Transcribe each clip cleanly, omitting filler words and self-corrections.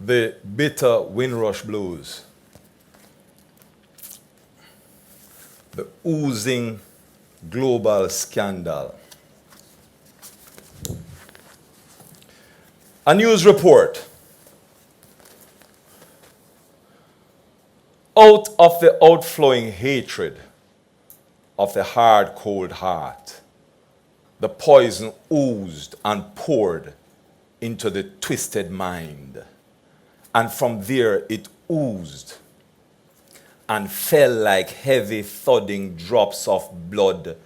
The bitter Windrush blues, the oozing global scandal. A news report. Out of the outflowing hatred of the hard, cold heart, the poison oozed and poured into the twisted mind. And from there it oozed and fell like heavy thudding drops of blood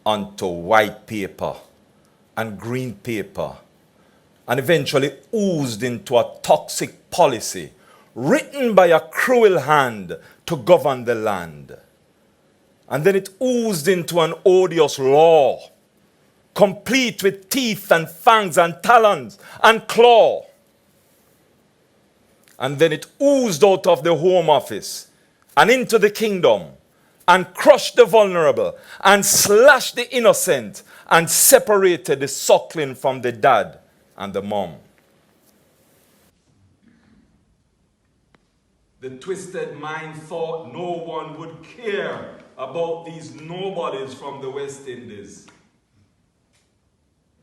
onto white paper and green paper, and eventually oozed into a toxic policy written by a cruel hand to govern the land. And then it oozed into an odious law, complete with teeth and fangs and talons and claw. And then it oozed out of the Home Office and into the kingdom and crushed the vulnerable and slashed the innocent and separated the suckling from the dad and the mom. The twisted mind thought no one would care about these nobodies from the West Indies,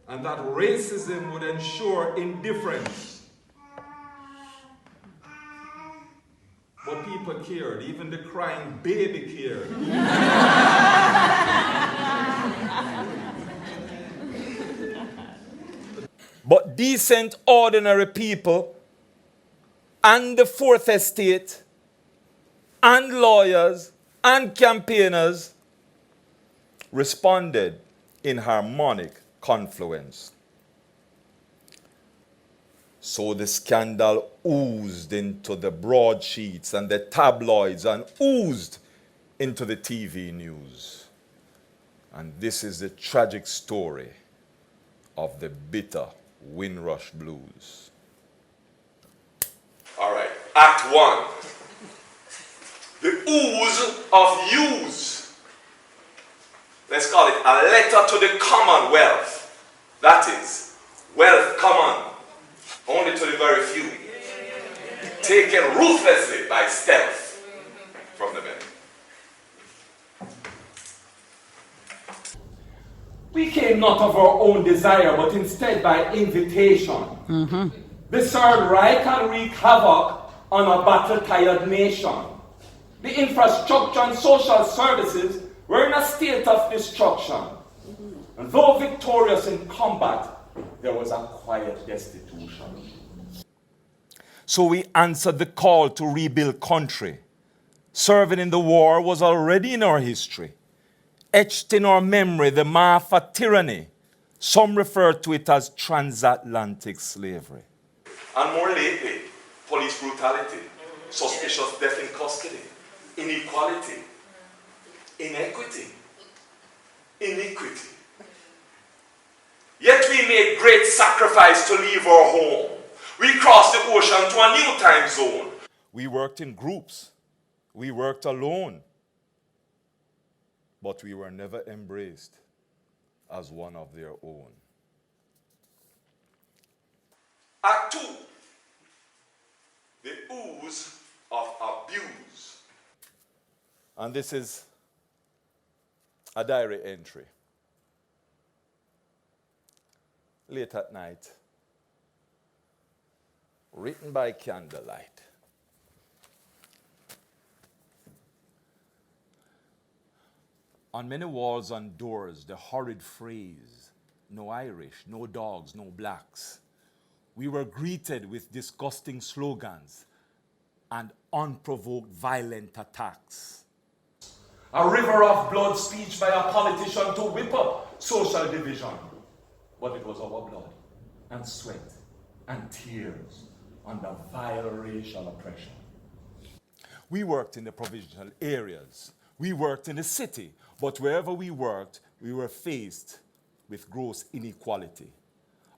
and that racism would ensure indifference. But people cared, even the crying baby cared. But decent, ordinary people and the Fourth Estate and lawyers and campaigners responded in harmonic confluence. So the scandal oozed into the broadsheets and the tabloids and oozed into the TV news. And this is the tragic story of the bitter Windrush blues. All right, Act 1. The ooze of use. Let's call it a letter to the Commonwealth. That is, wealth common, only to the very few, taken ruthlessly by stealth from the many. We came not of our own desire, but instead by invitation. The Third Reich can wreak havoc on a battle-tired nation. The infrastructure and social services were in a state of destruction. And though victorious in combat, there was a quiet destitution. So we answered the call to rebuild country. Serving in the war was already in our history. Etched in our memory, the mark for tyranny. Some refer to it as transatlantic slavery. And more lately, police brutality, suspicious death in custody, inequality, inequity, iniquity. Yet we made great sacrifice to leave our home. We crossed the ocean to a new time zone. We worked in groups. We worked alone. But we were never embraced as one of their own. Act 2. The ooze of abuse. And this is a diary entry. Late at night, written by candlelight. On many walls and doors, the horrid phrase, no Irish, no dogs, no blacks. We were greeted with disgusting slogans and unprovoked violent attacks. A river of blood speech by a politician to whip up social division. But it was our blood and sweat and tears under vile racial oppression. We worked in the provincial areas. We worked in the city. But wherever we worked, we were faced with gross inequality.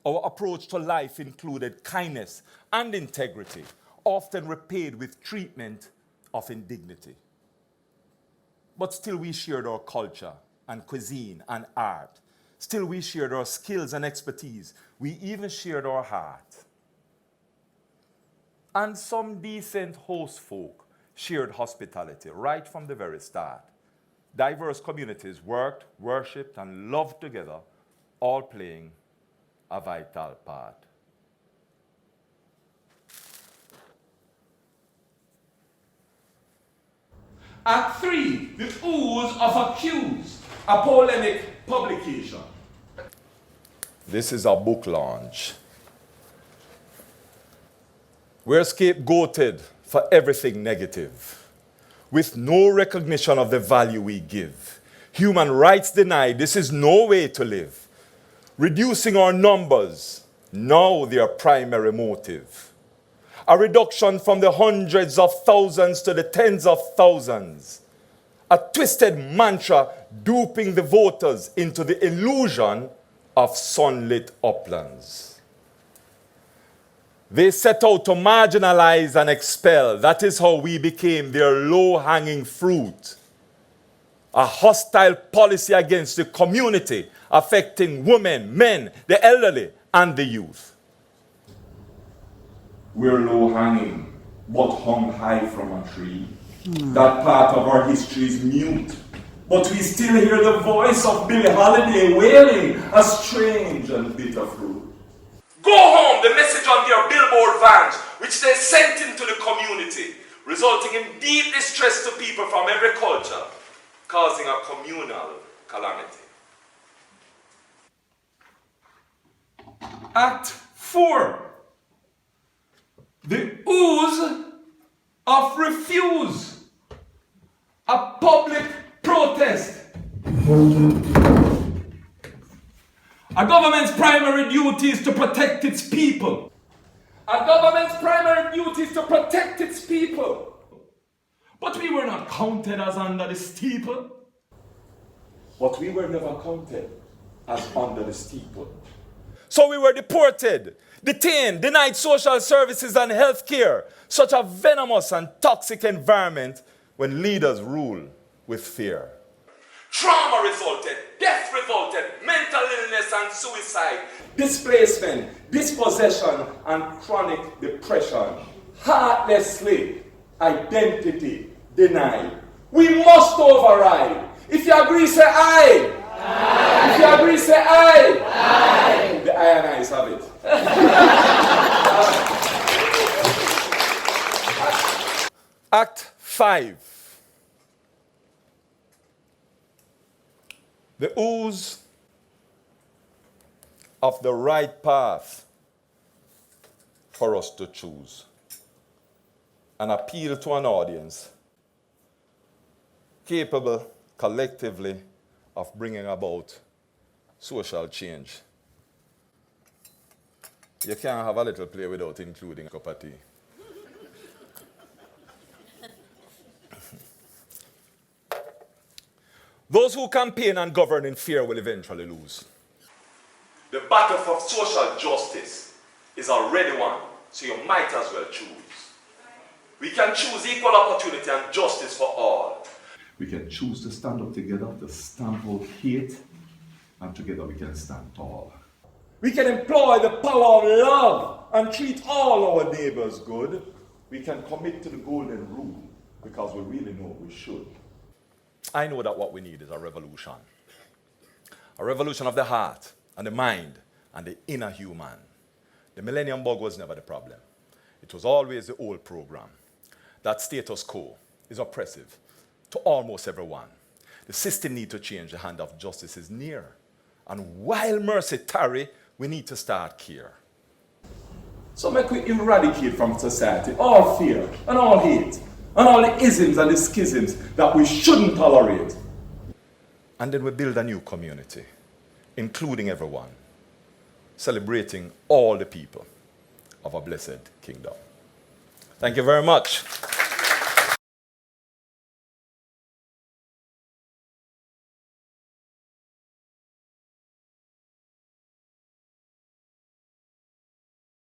Our approach to life included kindness and integrity, often repaid with treatment of indignity. But still we shared our culture and cuisine and art. Still we shared our skills and expertise. We even shared our heart. and some decent host folk shared hospitality right from the very start. Diverse communities worked, worshipped, and loved together, all playing a vital part. Act 3, the ooze of accused, a polemic publication. This is our book launch. We're scapegoated for everything negative, with no recognition of the value we give. Human rights denied, this is no way to live. Reducing our numbers, now their primary motive. A reduction from the hundreds of thousands to the tens of thousands. A twisted mantra duping the voters into the illusion of sunlit uplands. They set out to marginalize and expel. That is how we became their low-hanging fruit. A hostile policy against the community, affecting women, men, the elderly, and the youth. We're low-hanging, but hung high from a tree. That part of our history is mute, but we still hear the voice of Billie Holiday wailing a strange and bitter fruit. Go home, the message on their billboard vans, which they sent into the community, resulting in deep distress to people from every culture, causing a communal calamity. Act 4, the ooze of refuse, a public protest. A government's primary duty is to protect its people. A government's primary duty is to protect its people. But we were not counted as under the steeple. But we were never counted as under the steeple. So we were deported, detained, denied social services and health care. Such a venomous and toxic environment when leaders rule with fear. Trauma resulted, death resulted, mental illness and suicide, displacement, dispossession and chronic depression. Heartlessly, identity denied. We must override. If you agree, say aye. Aye. If you agree, say aye. Aye. The aye and ayes have it. Act 5. The ooze of the right path for us to choose. An appeal to an audience capable collectively of bringing about social change. You can't have a little play without including a cup of tea. Those who campaign and govern in fear will eventually lose. The battle for social justice is already won, so you might as well choose. We can choose equal opportunity and justice for all. We can choose to stand up together, to stamp out hate, and together we can stand tall. We can employ the power of love and treat all our neighbors good. We can commit to the golden rule because we really know we should. I know that what we need is a revolution. A revolution of the heart and the mind and the inner human. The millennium bug was never the problem. It was always the old program. That status quo is oppressive to almost everyone. The system needs to change. The hand of justice is near. And while mercy tarry, we need to start care. So make we eradicate from society all fear and all hate and all the isms and the schisms that we shouldn't tolerate. And then we build a new community, including everyone, celebrating all the people of a blessed kingdom. Thank you very much.